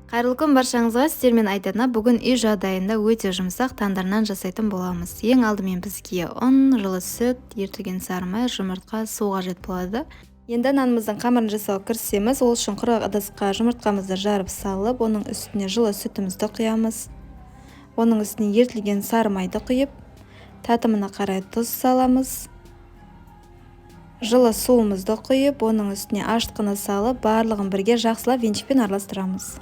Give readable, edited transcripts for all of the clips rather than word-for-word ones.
Қайырлы күн баршаңызға. Сіздермен айтатына бүгін үй жағдайында өте жұмсақ тандыр нан жасайтын боламыз. Ең алдымен бізге ұн, жылы сүт, ерітілген сары май, жұмыртқа, су қажет болады. Енді нанымыздың қамырын жасауға кірісеміз. Ол үшін құрғақ ыдысқа жұмыртқамызды жарып салып, оның үстіне жылы сүтімізді құямыз. Оның үстіне ерітілген сары майды құйып, татымына қарай тұз саламыз. Жылы суымызды құйып, оның үстіне ашытқыны салып, барлығын бірге жақсылап венчикпен араластырамыз.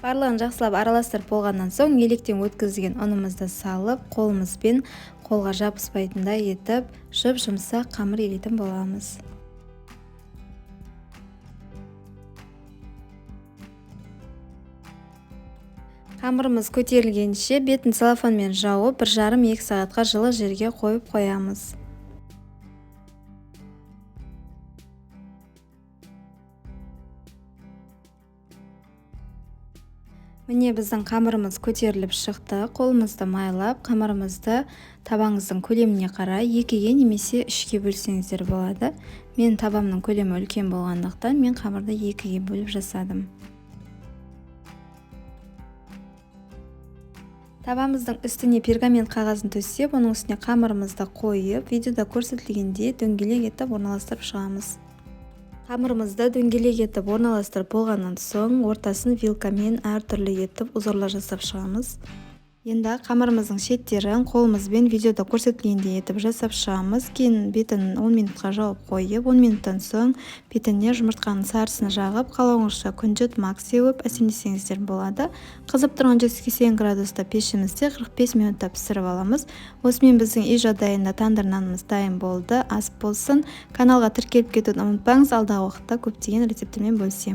Барлығын жақсылап араластырып болғаннан соң електен өткізілген ұнымызды салып, қолымызбен қолға жабыспайтындай етіп, жұп-жұмсақ қамыр елейтін боламыз. Қамырымыз көтерілгенше бетін целлофанмен жауып, 1,5-2 сағатқа жылы жерге қойып қоямыз. Міне біздің қамырымыз көтеріліп шықты. Қолымызды майлап, қамырымызды табаңыздың көлеміне қарай 2-ге немесе 3-ге бөлсеңіздер болады. Мен табамның көлемі үлкен болғандықтан мен қамырды 2-ге бөліп жасадым. Табамыздың үстіне пергамент қағазын төсеп, оның үстіне қамырымызды қойып, видеода көрсетілгендей дөңгелек етіп орналастырып шығамыз. Қамырымызды дөңгелек етіп орналастырып болғаннан соң ортасын вилкамен әртүрлі етіп узорлар жасап шығамыз. Енді қамырымыздың шеттерін қолымызбен видеода көрсетілгендей етіп жасап шығамыз. Кейін бетін 10 минутқа жауып қойып, 10 минуттан соң бетіне жұмыртқаның сарысын жағып, қалауыңызша күнжіт мак сеуіп әсемдесеңіздер болады. Қызып тұрған 180 градуста пешімізде 45 минутта пісіріп аламыз. Осымен біздің үй жағдайында тандыр нанымыз дайын болды. Ас болсын. Каналға тіркеліп кетуді ұмытпаңыз. Алдағы уақытта көптеген рецепттермен бөлісемін.